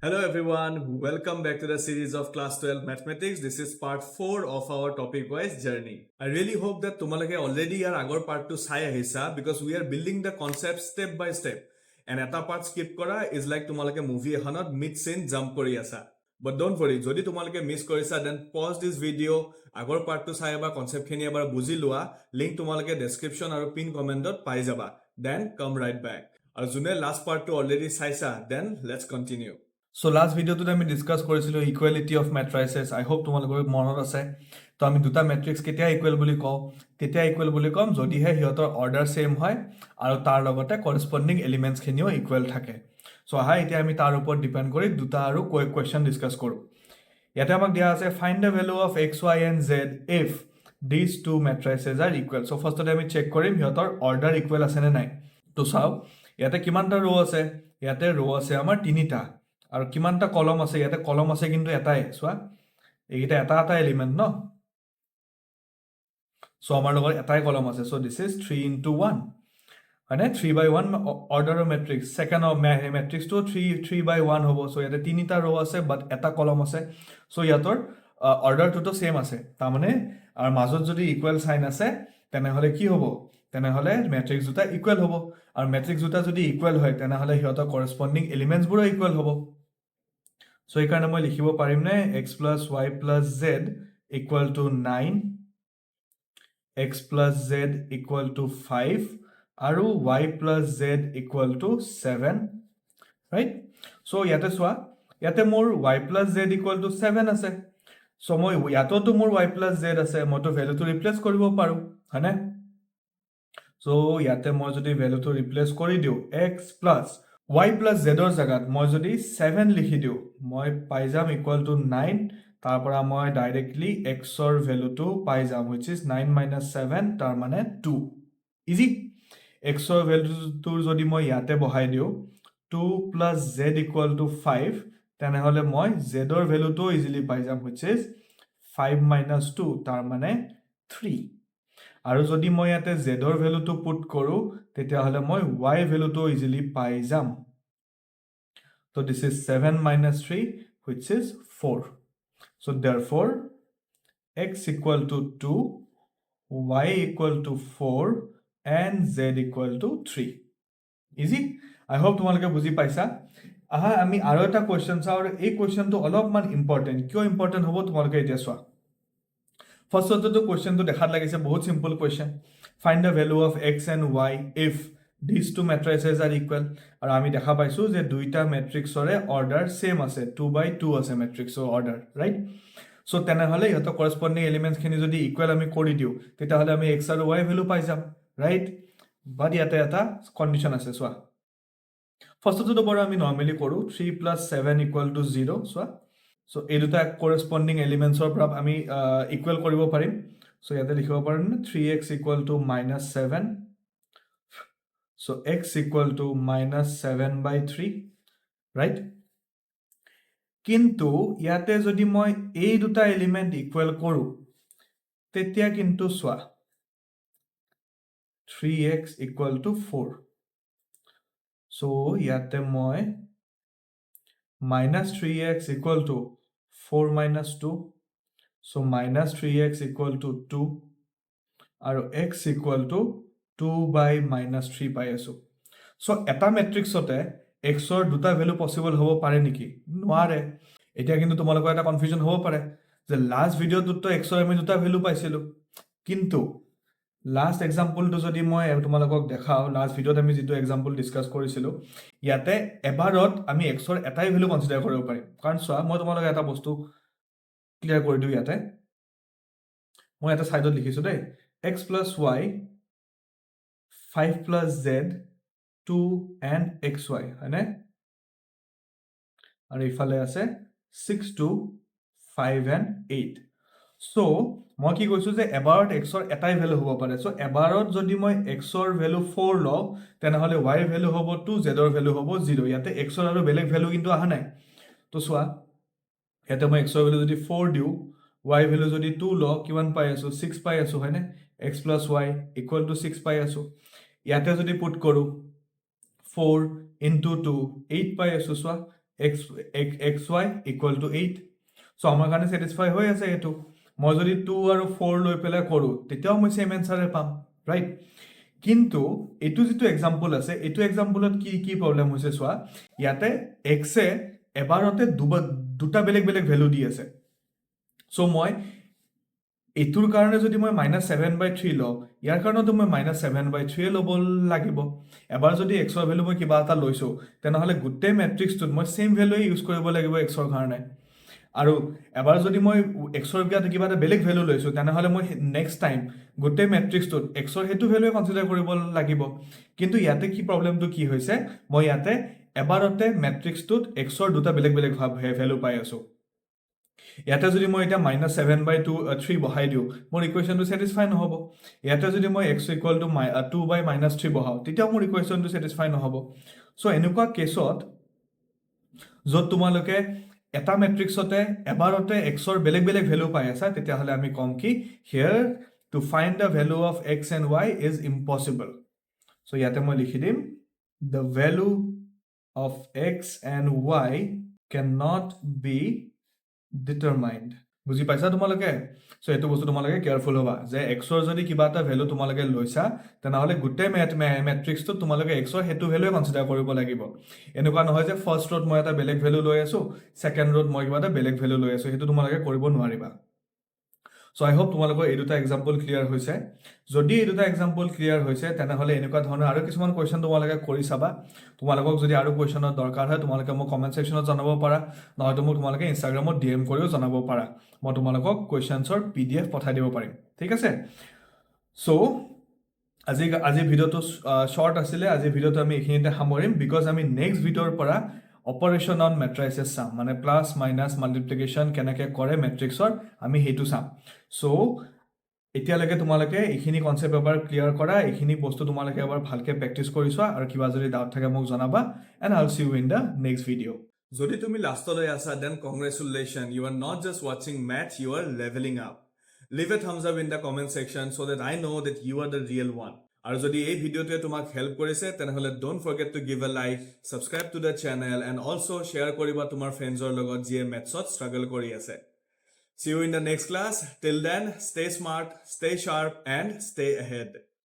Hello everyone, welcome back to the series of Class 12 Mathematics. This is part 4 of our topic-wise journey. I really hope that tumalage already our agor part to sai ahisa because we are building the concept step by step. And eta part skip kora is like tumalage movie ehanot mid scene jump kori asa. But don't worry, jodi tumalage miss korisa then pause this video, agor part to sai aba concept khini abar buji lua, link tumalage description aru pin comment dot pai jaba. Then come right back. Aru june last part to already saisa, then let's continue. So last video to আমি discuss কৰিছিলো equality of মেট্ৰাইচেছ I hope তোমালোকৰ মনত আছে তো আমি দুটা matrix কেতিয়া equal বুলি কওঁ তেতিয়া ইকুৱেল বুলি কম যদিহে হিহঁতৰ অৰ্ডাৰ সেম হয় আৰু তাৰ লগতে কৰেসপন্ডিং এলিমেন্টছ খিনিও ইকুৱেল থাকে সো আহা এতিয়া আমি তাৰ ওপৰত ডিপেন্ড কৰি দুটা আৰু কোৱেশ্চন ডিসকাস কৰো ইয়াতে আমাক দিয়া আছে find the value of x y and z if these two matrices are equal so ফাৰ্ষ্টতে আমি চেক কৰিম হিহঁতৰ অৰ্ডাৰ ইকুৱেল আছে নে নাই তো চাও ইয়াতে কিমানটা ৰো আছে ইয়াতে ৰো আছে আমাৰ তিনিটা আৰু কিমানটা কলম আছে ইয়াতে কলম আছে কিন্তু এটাই সোৱা এইটা এটা এলিমেন্ট ন সো আমাৰ লগত এটাই কলম আছে সো দিস ইজ 3 into 1 মানে 3/1 অৰ্ডাৰ মেট্ৰিক্স সেকেন্ড মেট্ৰিক্স তো 3/1 হ'ব সো ইয়াতে তিনিটা ৰো আছে বাট এটা কলম আছে সো ইয়াতৰ অৰ্ডাৰটো তো সেম আছে তাৰ মানে আৰু মাজত যদি ইকুৱেল সাইন আছে তেনে হলে কি হ'ব তেনে হলে মেট্ৰিক্স দুটা ইকুৱেল হ'ব আৰু মেট্ৰিক্স দুটা যদি ইকুৱেল হয় তেনে হলে হিহঁতৰ কৰেসপন্ডিং এলিমেন্টছ বোৰ ইকুৱেল হ'ব So, এইকাৰণে মই লিখিব পাৰিম নে x plus y plus z equal to 9 x plus z equal to 5 আৰু y plus z equal to 7 right so ইয়াতে চোৱা ইয়াতে মোৰ y plus z equal to 7 আছে so মই ইয়াততো মোৰ y plus z আছে মইতো ভ্যালুটো ৰিপ্লেস কৰিব পাৰো হয়নে so ইয়াতে মই যদি ভ্যালুটো ৰিপ্লেস কৰি দিও x plus y plus z or জাগাত মই যদি 7 লিখি দিও মই পাই যাম equal to 9 তাৰ পৰা মই directly x or value to পাই যাম which is 9 minus 7 তাৰ মানে 2 easy x or value to যদি মই ইয়াতে বহাই দিও 2 plus z equal to 5 তেনে হলে মই z or value to easily পাই যাম which is 5 minus 2 তাৰ মানে 3 আৰু যদি মই ইয়াতে z or value to put কৰো তেতিয়া হলে মই y value to easily পাই যাম so this is 7 minus 3 which is 4 so therefore x equal to 2 y equal to 4 and z equal to 3 easy I hope তোমালোকে বুজি পাইছা আহা আমি আৰু এটা কোৱেশ্চন চাও আৰু এই কোৱেশ্চনটো অলপমান ইম্পৰ্টেন্ট কিয় ইম্পৰ্টেন্ট হ'ব তোমালোকে এতিয়া চোৱা First of the question to dekhat lagise bahut simple question find the value of x and y if these two matrices are equal aru ami dekha paisu je duita matrix ore order same ase 2/2 ase matrix order right so tena hole yoto corresponding elements khini jodi equal ami kori diu teta hole ami x aru y value pai jam right but yate eta condition ase so first of the bora ami normally koru 3 plus 7 equal to 0 so So, এই দুটা corresponding elements or prab আমি equal করিব পাৰিম so ইয়াতে লিখিব পাৰিম 3x equal to minus 7 so x equal to minus 7/3 right কিন্তু ইয়াতে যদি মই এই দুটা element equal কৰো তেতিয়া কিন্তু সোৱা 3x equal to 4 so ইয়াতে মই minus 3x equal to 4 minus 2 so minus 3x equal to 2 আৰু x equal to 2 by minus 3 পাই আছো so এটা মেট্ৰিক্সতে x ৰ দুটা ভ্যালু পসিবল হ'ব পাৰে নেকি নোৱাৰে এটা কিন্তু তোমালোকৰ এটা কনফিউজন হ'ব পাৰে যে লাষ্ট ভিডিওটোত তো x ৰ আমি দুটা ভ্যালু পাইছিলো কিন্তু লাষ্ট এক্সাম্পলটো যদি মই তোমালোকক দেখাও লাষ্ট ভিডিওত আমি যেটো এক্সাম্পল ডিসকাস কৰিছিলো ইয়াতে এবাৰত আমি x ৰ এটাই ভ্যালু কনসিডাৰ কৰিব পাৰিম কাৰণ চোৱা মই তোমালোকক এটা বস্তু ক্লিয়াৰ কৰি দিও ইয়াতে মই এটা সাইডত লিখিছো দেই x plus y 5 plus z 2 and xy হয়নে আৰু ইফালে আছে 6 2 5 and 8 so মই কি কৈছো যে এবাৰত x ৰ এটাই ভ্যালু হ'ব পাৰে so এবাৰত যদি মই x ৰ ভ্যালু 4 লও তেনে হলে y ভ্যালু হ'ব 2 z ৰ ভ্যালু হ'ব 0 ইয়াতে x ৰ আৰু বেলেগ ভ্যালু কিন্তু আহা নাই তো সোৱা ইয়াতে মই x ৰ ভ্যালু যদি 4 দিও y ভ্যালু যদি 2 লও কিমান পাই আছো 6 পাই আছো হয়নে x plus y equal to 6 পাই আছো ইয়াতে যদি পুট কৰো 4 into 2 8 পাই আছো সোৱা xy equal to 8 so আমাৰ কাৰণে satisfy হৈ আছে এটো মই যদি 2 আৰু 4 লৈ পেলাই কৰো তেতিয়াও মই সেম আনসাৰ পাম ৰাইট কিন্তু এটো যেটো এক্সাম্পল আছে এটো এক্সাম্পলত কি প্ৰবলেম হৈছে সোৱা ইয়াতে x এ এবাৰতে দুটা বেলেগ বেলেগ ভ্যালু দি আছে সো মই এটোৰ কাৰণে যদি মই -7/3 লও ইয়াৰ কাৰণেতো মই -7/3 ল'ব লাগিব এবাৰ যদি x ৰ ভ্যালু মই কিবা এটা লৈছো তেনেহলে গুটে ম্যাট্ৰিক্সটোত মই সেম ভ্যালু ইউজ কৰিব লাগিব x ৰ কাৰণে আৰু এবাৰ যদি মই x ৰ কিবা এটা বেলেগ ভ্যালু লৈছো তেনেহলে মই নেক্সট টাইম গুটে ম্যাট্ৰিক্সটোত x ৰ হেতু ভ্যালু কনসিডাৰ কৰিব লাগিব কিন্তু ইয়াতে কি প্ৰবলেমটো কি হৈছে মই ইয়াতে এবাৰতে ম্যাট্ৰিক্সটোত x ৰ দুটা বেলেগ বেলেগ ভ্যালু পাই আছো ইয়াতে যদি মই এটা -7/3 বহাই দিও মোৰ ইকুৱেশনটো স্যাটিসফাই নহব ইয়াতে যদি মই x = 2/-3 বহাও তেতিয়া মোৰ ইকুৱেশনটো স্যাটিসফাই নহব সো এনেকুৱা কেছত যত তোমালোকে এটা ম্যাট্ৰিক্সতে এবাৰতে x ৰ বেলেগ বেলেগ ভ্যালু পাই আছে তেতিয়া হলে আমি কম কি here to find the value of x and y is impossible so ইয়াতে মই লিখি দিম the value of x and y cannot be determined বুজি পাইছা তোমালোকে সো এটো বস্তু তোমালোকে কেয়ারফুল হবা যে x ৰ যদি কিবা এটা ভ্যালু তোমালোকে লৈছা তেনেহলে গুটে ম্যাট্ৰিক্স তো তোমালোকে x ৰ হেতু ভ্যালু কনসিডাৰ কৰিব লাগিব এনেকুৱা নহয় যে ফাৰ্স্ট ৰোত মই এটা বেলেগ ভ্যালু লৈ আছো সেকেন্ড ৰোত মই কিবা এটা বেলেগ ভ্যালু লৈ আছো হেতু তোমালোকে কৰিব নোৱাৰিবা সো আই হোপ তোমালোকৰ এই দুটা এক্সাম্পল ক্লিয়াৰ হৈছে যদি এই দুটা এক্সাম্পল ক্লিয়াৰ হৈছে তেনেহলে এনেকুৱা ধৰণৰ আৰু কিছুমান কোৱেশ্চন তোমালোকে কৰি চাবা তোমালোকক যদি আৰু কোৱেশ্চনৰ দৰকাৰ হয় তোমালোকে মোক কমেন্ট সেকশনত জনাব পাৰা নহয়তো মোক তোমালোকে ইনষ্টাগ্ৰামত ডিএম কৰিও জনাব পাৰা মই তোমালোকক কোৱেশ্চনছৰ পিডিএফ পঠাই দিব পাৰিম ঠিক আছে সো আজি ভিডিওটো শৰ্ট আছিল আজি ভিডিওটো আমি এখিনিতে সামৰিম বিকজ আমি নেক্সট ভিডিওৰ পৰা অপাৰেশন অন মেট্ৰিসেস সাম মানে প্লাস মাইনাস মাল্টিপ্লিকেশন কেনেকে কৰে মেট্ৰিক্সৰ আমি হেতু সাম সো এতিয়ালৈকে তোমালোকে এইখিনি কনসেপ্ট এবাৰ ক্লিয়াৰ কৰা এইখিনি বস্তু তোমালোকে এবাৰ ভালকে প্ৰেক্টিস কৰিছোৱা আৰু কিবা যদি ডাউট থাকে মোক জনাবা and I will see you in the next video যদি তুমি লাষ্টলৈ আছা then congratulation you are not just watching math you are leveling up leave a thumbs up in the comment section so that I know that you are the real one আৰু যদি এই ভিডিওতে তোমাক help কৰিছে তেনেহলে don't forget to give a like subscribe to the channel and also share কৰিবা তোমাৰ ফ্ৰেণ্ডছৰ লগত যিয়ে ম্যাথছত struggle কৰি আছে see you in the next class till then stay smart stay sharp and stay ahead